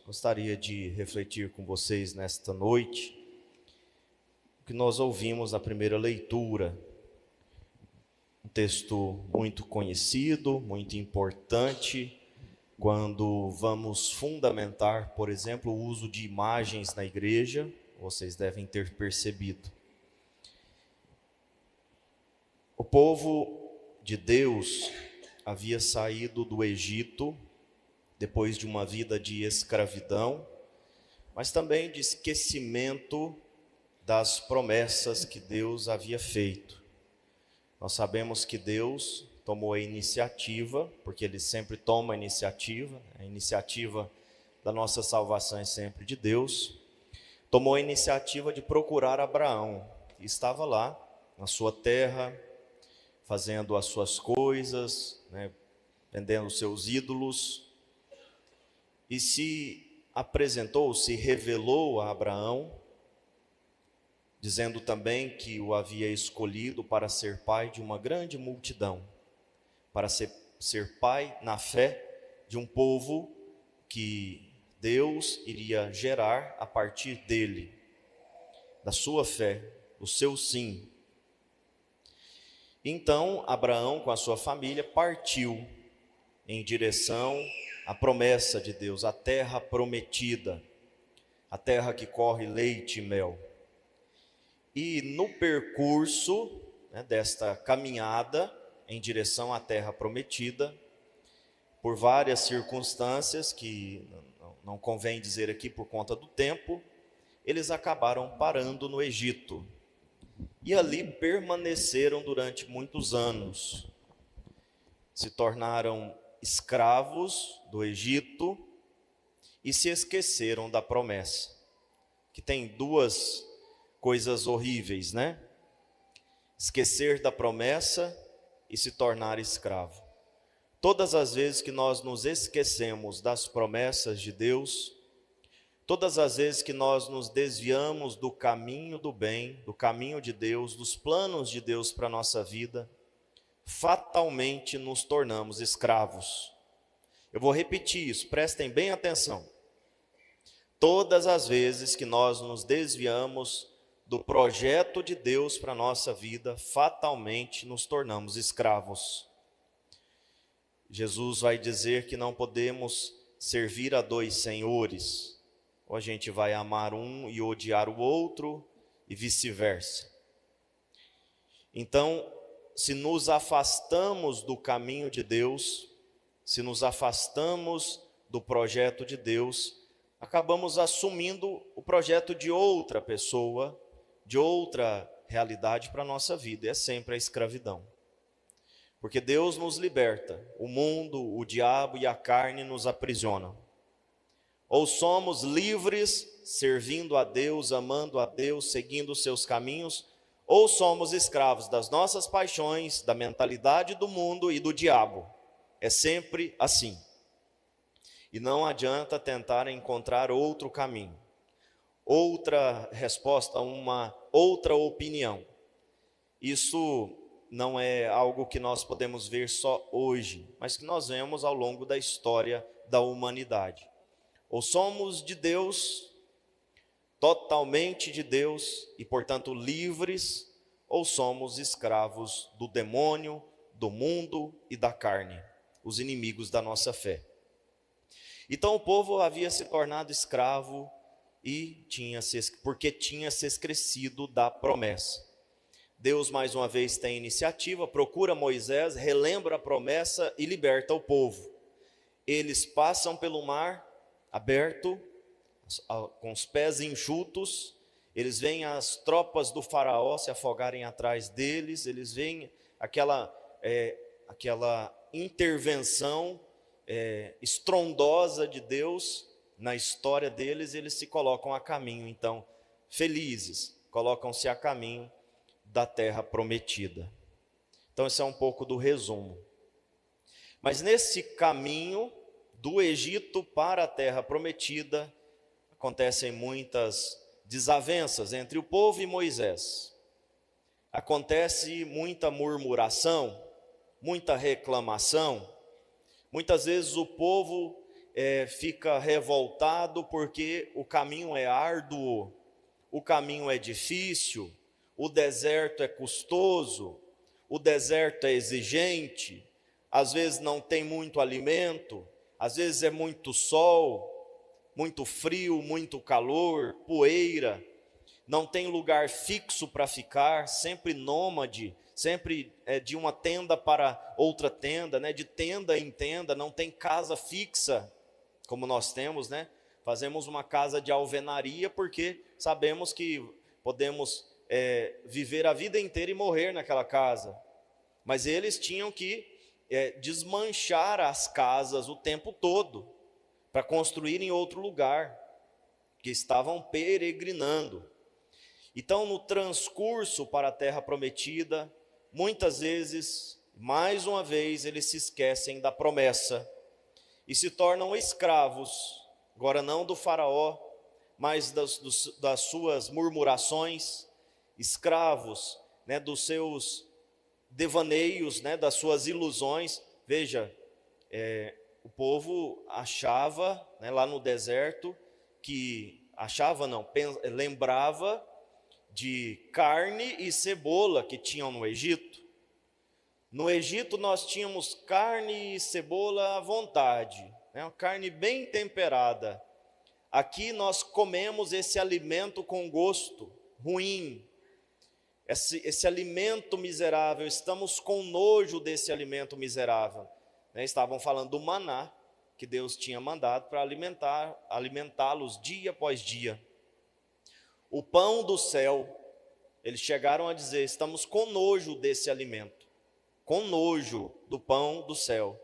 gostaria de refletir com vocês nesta noite o que nós ouvimos na primeira leitura. Um texto muito conhecido, muito importante, quando vamos fundamentar, por exemplo, o uso de imagens na igreja, vocês devem ter percebido. O povo de Deus havia saído do Egito depois de uma vida de escravidão, mas também de esquecimento das promessas que Deus havia feito. Nós sabemos que Deus tomou a iniciativa, porque Ele sempre toma a iniciativa da nossa salvação é sempre de Deus. Tomou a iniciativa de procurar Abraão, e estava lá, na sua terra, fazendo as suas coisas, vendendo os seus ídolos, e se apresentou, se revelou a Abraão, dizendo também que o havia escolhido para ser pai de uma grande multidão, para ser pai na fé de um povo que Deus iria gerar a partir dele, da sua fé, do seu sim. Então Abraão, com a sua família, partiu em direção à promessa de Deus, a terra prometida, a terra que corre leite e mel. E no percurso desta caminhada em direção à terra prometida, por várias circunstâncias que não convém dizer aqui por conta do tempo, eles acabaram parando no Egito. E ali permaneceram durante muitos anos. Se tornaram escravos do Egito e se esqueceram da promessa. Que tem duas coisas horríveis, Esquecer da promessa e se tornar escravo. Todas as vezes que nós nos esquecemos das promessas de Deus, todas as vezes que nós nos desviamos do caminho do bem, do caminho de Deus, dos planos de Deus para a nossa vida, fatalmente nos tornamos escravos. Eu vou repetir isso, prestem bem atenção. Todas as vezes que nós nos desviamos do projeto de Deus para a nossa vida, fatalmente nos tornamos escravos. Jesus vai dizer que não podemos servir a dois senhores. Ou a gente vai amar um e odiar o outro, e vice-versa. Então, se nos afastamos do caminho de Deus, se nos afastamos do projeto de Deus, acabamos assumindo o projeto de outra pessoa, de outra realidade para a nossa vida, e é sempre a escravidão. Porque Deus nos liberta, o mundo, o diabo e a carne nos aprisionam. Ou somos livres, servindo a Deus, amando a Deus, seguindo os seus caminhos, ou somos escravos das nossas paixões, da mentalidade do mundo e do diabo. É sempre assim. E não adianta tentar encontrar outro caminho, outra resposta, uma outra opinião. Isso não é algo que nós podemos ver só hoje, mas que nós vemos ao longo da história da humanidade. Ou somos de Deus, totalmente de Deus, e portanto livres, ou somos escravos do demônio, do mundo e da carne, os inimigos da nossa fé. Então o povo havia se tornado escravo porque tinha se esquecido da promessa. Deus mais uma vez tem iniciativa, procura Moisés, relembra a promessa e liberta o povo. Eles passam pelo mar aberto, com os pés enxutos, eles veem as tropas do faraó se afogarem atrás deles, eles veem aquela intervenção estrondosa de Deus na história deles, eles se colocam a caminho, então, felizes, colocam-se a caminho da terra prometida. Então esse é um pouco do resumo. Mas nesse caminho do Egito para a terra prometida, acontecem muitas desavenças entre o povo e Moisés. Acontece muita murmuração, muita reclamação. Muitas vezes o povo fica revoltado porque o caminho é árduo, o caminho é difícil, o deserto é custoso, o deserto é exigente, às vezes não tem muito alimento, às vezes é muito sol, muito frio, muito calor, poeira, não tem lugar fixo para ficar, sempre nômade, sempre de uma tenda para outra tenda, né? De tenda em tenda, não tem casa fixa, como nós temos, né? Fazemos uma casa de alvenaria porque sabemos que podemos viver a vida inteira e morrer naquela casa. Mas eles tinham que desmanchar as casas o tempo todo para construir em outro lugar, que estavam peregrinando. Então, no transcurso para a terra prometida, muitas vezes, mais uma vez, eles se esquecem da promessa e se tornam escravos, agora não do faraó, mas das suas murmurações, escravos, né, dos seus devaneios, né, das suas ilusões. Veja, o povo achava, né, lá no deserto, lembrava de carne e cebola que tinham no Egito. No Egito nós tínhamos carne e cebola à vontade, né, uma carne bem temperada. Aqui nós comemos esse alimento com gosto ruim, esse alimento miserável, estamos com nojo desse alimento miserável. Estavam falando do maná que Deus tinha mandado para alimentá-los dia após dia. O pão do céu, eles chegaram a dizer, estamos com nojo desse alimento, com nojo do pão do céu.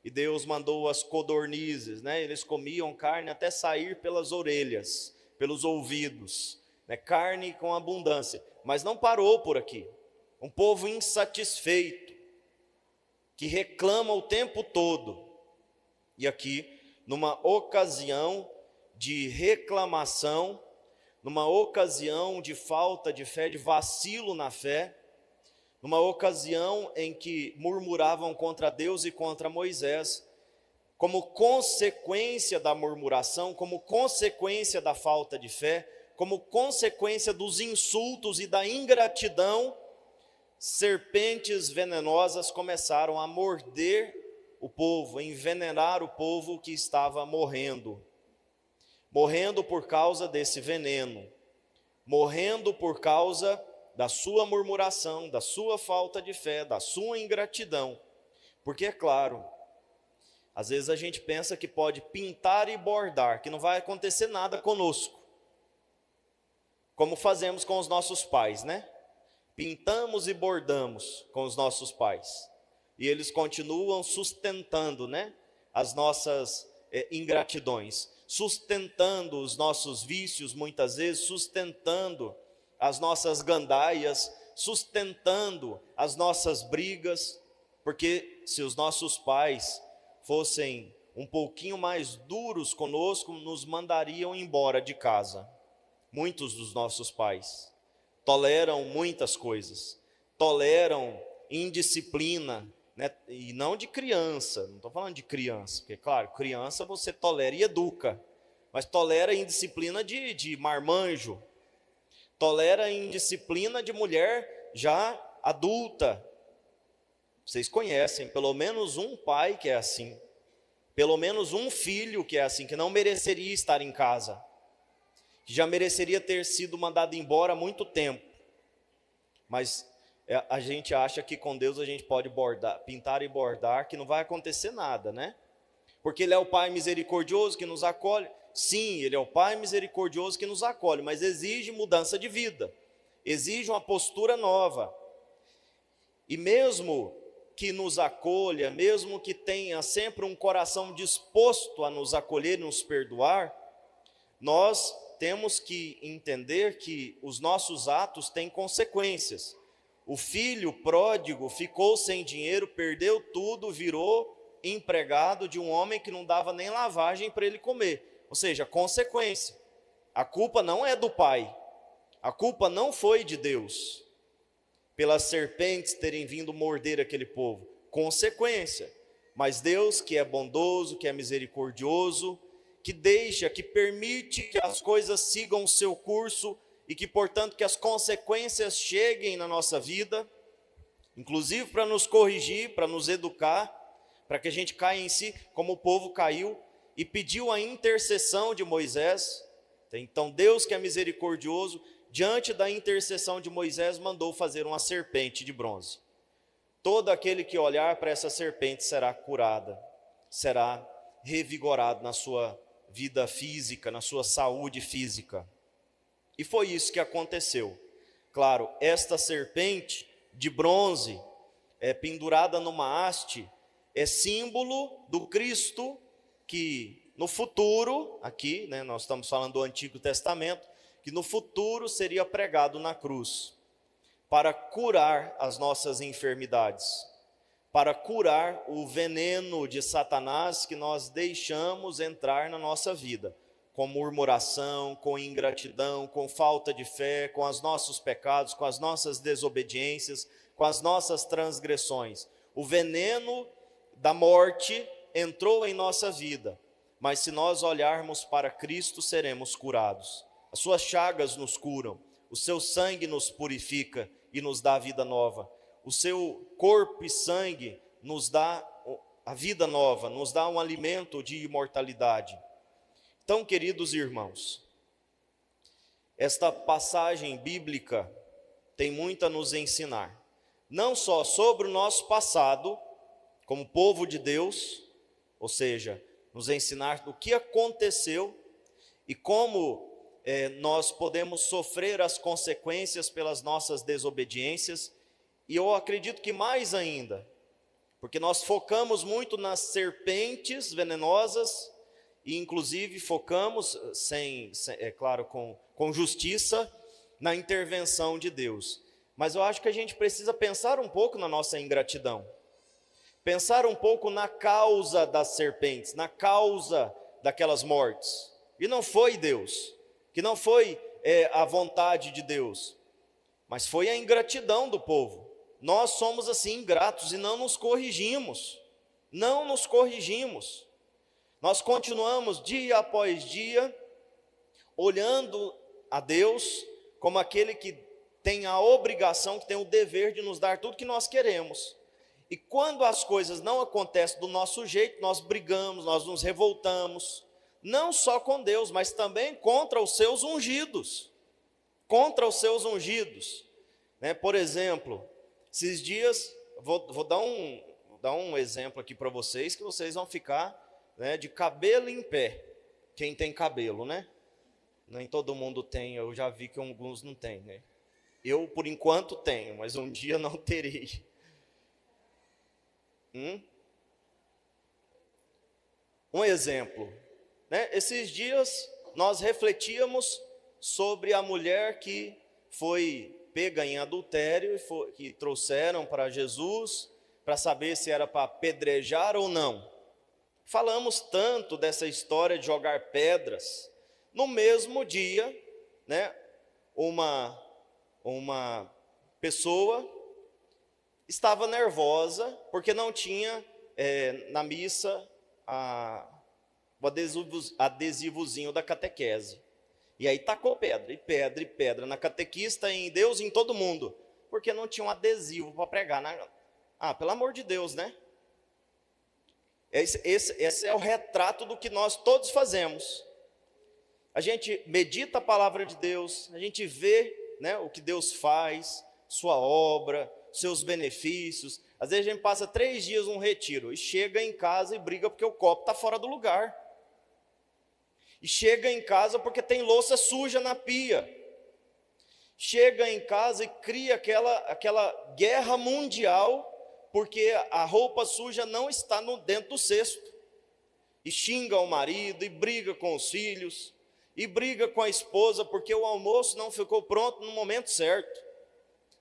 E Deus mandou as codornizes, né? Eles comiam carne até sair pelas orelhas, pelos ouvidos, né? Carne com abundância. Mas não parou por aqui. Um povo insatisfeito, que reclama o tempo todo. E aqui, numa ocasião de reclamação, numa ocasião de falta de fé, de vacilo na fé, numa ocasião em que murmuravam contra Deus e contra Moisés, como consequência da murmuração, como consequência da falta de fé, como consequência dos insultos e da ingratidão, serpentes venenosas começaram a morder o povo, a envenenar o povo que estava morrendo por causa desse veneno, morrendo por causa da sua murmuração, da sua falta de fé, da sua ingratidão. Porque é claro, às vezes a gente pensa que pode pintar e bordar, que não vai acontecer nada conosco, como fazemos com os nossos pais, né? Pintamos e bordamos com os nossos pais, e eles continuam sustentando, né, as nossas ingratidões, sustentando os nossos vícios, muitas vezes sustentando as nossas gandaias, sustentando as nossas brigas, porque se os nossos pais fossem um pouquinho mais duros conosco, nos mandariam embora de casa. Muitos dos nossos pais toleram muitas coisas, toleram indisciplina, né? E não de criança, não estou falando de criança, porque claro, criança você tolera e educa, mas tolera indisciplina de marmanjo, tolera indisciplina de mulher já adulta. Vocês conhecem pelo menos um pai que é assim, pelo menos um filho que é assim, que não mereceria estar em casa, que já mereceria ter sido mandado embora há muito tempo. Mas a gente acha que com Deus a gente pode pintar e bordar, que não vai acontecer nada, né? Porque Ele é o Pai misericordioso que nos acolhe. Sim, Ele é o Pai misericordioso que nos acolhe, mas exige mudança de vida, exige uma postura nova. E mesmo que nos acolha, mesmo que tenha sempre um coração disposto a nos acolher e nos perdoar, nós temos que entender que os nossos atos têm consequências. O filho pródigo ficou sem dinheiro, perdeu tudo, virou empregado de um homem que não dava nem lavagem para ele comer. Ou seja, consequência. A culpa não é do pai, a culpa não foi de Deus, pelas serpentes terem vindo morder aquele povo. Consequência. Mas Deus, que é bondoso, que é misericordioso, que deixa, que permite que as coisas sigam o seu curso e que, portanto, que as consequências cheguem na nossa vida, inclusive para nos corrigir, para nos educar, para que a gente caia em si, como o povo caiu e pediu a intercessão de Moisés. Então Deus, que é misericordioso, diante da intercessão de Moisés, mandou fazer uma serpente de bronze. Todo aquele que olhar para essa serpente será curada, será revigorado na sua vida física, na sua saúde física. E foi isso que aconteceu. Claro, esta serpente de bronze, pendurada numa haste, é símbolo do Cristo que no futuro, aqui, né, nós estamos falando do Antigo Testamento, que no futuro seria pregado na cruz, para curar as nossas enfermidades, para curar o veneno de Satanás que nós deixamos entrar na nossa vida, com murmuração, com ingratidão, com falta de fé, com os nossos pecados, com as nossas desobediências, com as nossas transgressões. O veneno da morte entrou em nossa vida, mas se nós olharmos para Cristo, seremos curados. As suas chagas nos curam, o seu sangue nos purifica e nos dá a vida nova. O seu corpo e sangue nos dá a vida nova, nos dá um alimento de imortalidade. Então, queridos irmãos, esta passagem bíblica tem muito a nos ensinar, não só sobre o nosso passado, como povo de Deus, ou seja, nos ensinar do que aconteceu e como nós podemos sofrer as consequências pelas nossas desobediências, e eu acredito que mais ainda, porque nós focamos muito nas serpentes venenosas, e inclusive focamos, claro, com justiça, na intervenção de Deus. Mas eu acho que a gente precisa pensar um pouco na nossa ingratidão, pensar um pouco na causa das serpentes, na causa daquelas mortes. E não foi Deus, que não foi a vontade de Deus, mas foi a ingratidão do povo. Nós somos assim ingratos e não nos corrigimos, Nós continuamos dia após dia olhando a Deus como aquele que tem a obrigação, que tem o dever de nos dar tudo que nós queremos. E quando as coisas não acontecem do nosso jeito, nós brigamos, nós nos revoltamos, não só com Deus, mas também contra os seus ungidos. Né? Por exemplo, esses dias, vou dar um exemplo aqui para vocês, que vocês vão ficar, né, de cabelo em pé. Quem tem cabelo, né? Nem todo mundo tem, eu já vi que alguns não têm, né? Eu, por enquanto, tenho, mas um dia não terei. Um exemplo, né? Esses dias nós refletíamos sobre a mulher que foi pega em adultério, que trouxeram para Jesus, para saber se era para apedrejar ou não. Falamos tanto dessa história de jogar pedras. No mesmo dia, né, uma pessoa estava nervosa porque não tinha na missa o adesivozinho da catequese. E aí tacou pedra na catequista, em Deus e em todo mundo, porque não tinha um adesivo para pregar. Pelo amor de Deus, né? Esse é o retrato do que nós todos fazemos. A gente medita a palavra de Deus, a gente vê, né, o que Deus faz, sua obra, seus benefícios. Às vezes a gente passa 3 dias num retiro e chega em casa e briga porque o copo está fora do lugar. E chega em casa porque tem louça suja na pia. Chega em casa e cria aquela guerra mundial porque a roupa suja não está dentro do cesto. E xinga o marido, e briga com os filhos, e briga com a esposa porque o almoço não ficou pronto no momento certo.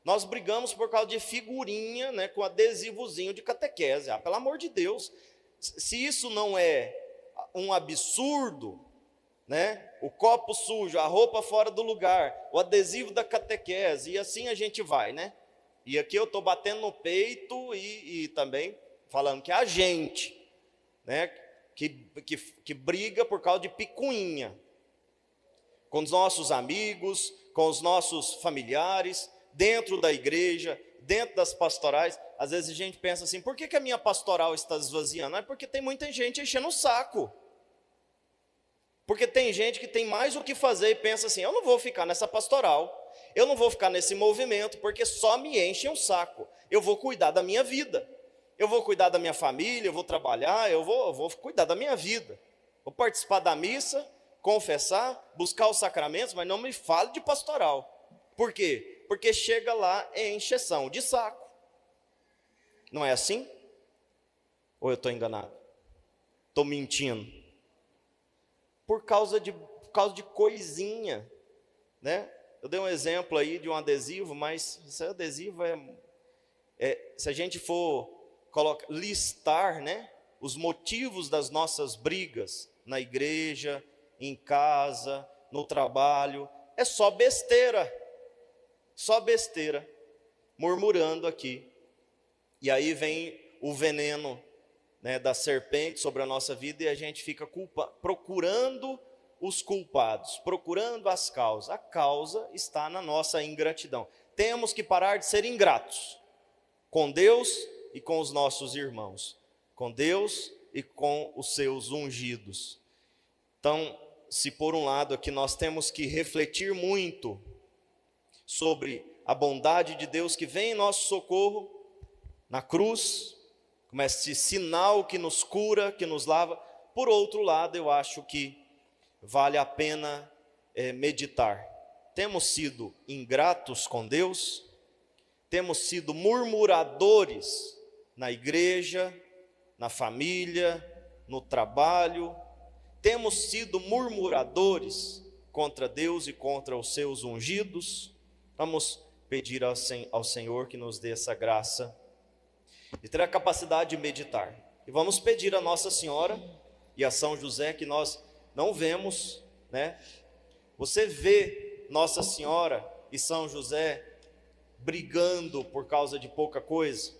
Nós brigamos por causa de figurinha, né, com adesivozinho de catequese. Pelo amor de Deus, se isso não é um absurdo, né? O copo sujo, a roupa fora do lugar, o adesivo da catequese, e assim a gente vai, né? E aqui eu estou batendo no peito e também falando que é a gente, né, que briga por causa de picuinha, com os nossos amigos, com os nossos familiares, dentro da igreja, dentro das pastorais. Às vezes a gente pensa assim, por que a minha pastoral está esvaziando? É porque tem muita gente enchendo o saco. Porque tem gente que tem mais o que fazer e pensa assim, eu não vou ficar nessa pastoral, eu não vou ficar nesse movimento, porque só me enchem o saco. Eu vou cuidar da minha vida, eu vou cuidar da minha família, eu vou trabalhar, eu vou cuidar da minha vida. Vou participar da missa, confessar, buscar os sacramentos, mas não me fale de pastoral. Por quê? Porque chega lá é encheção de saco. Não é assim? Ou eu estou enganado? Estou mentindo? Por causa de coisinha, né? Eu dei um exemplo aí de um adesivo, mas esse adesivo se a gente for listar, né, os motivos das nossas brigas na igreja, em casa, no trabalho, é só besteira, murmurando aqui. E aí vem o veneno, né, da serpente sobre a nossa vida, e a gente fica procurando os culpados, procurando as causas. A causa está na nossa ingratidão. Temos que parar de ser ingratos com Deus e com os nossos irmãos, com Deus e com os seus ungidos. Então, se por um lado aqui nós temos que refletir muito sobre a bondade de Deus que vem em nosso socorro na cruz, como esse sinal que nos cura, que nos lava. Por outro lado, eu acho que vale a pena meditar. Temos sido ingratos com Deus? Temos sido murmuradores na igreja, na família, no trabalho? Temos sido murmuradores contra Deus e contra os seus ungidos? Vamos pedir ao Senhor que nos dê essa graça de ter a capacidade de meditar. E vamos pedir a Nossa Senhora e a São José, que nós não vemos, né? Você vê Nossa Senhora e São José brigando por causa de pouca coisa?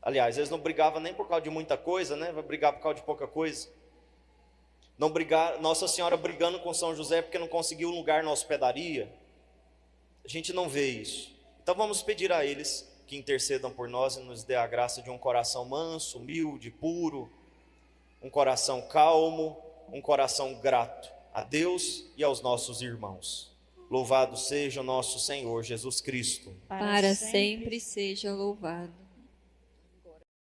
Aliás, eles não brigavam nem por causa de muita coisa, né? Vai brigar por causa de pouca coisa. Não brigar, Nossa Senhora brigando com São José porque não conseguiu um lugar na hospedaria. A gente não vê isso. Então vamos pedir a eles que intercedam por nós e nos dê a graça de um coração manso, humilde, puro, um coração calmo, um coração grato a Deus e aos nossos irmãos. Louvado seja o nosso Senhor Jesus Cristo. Para sempre seja louvado.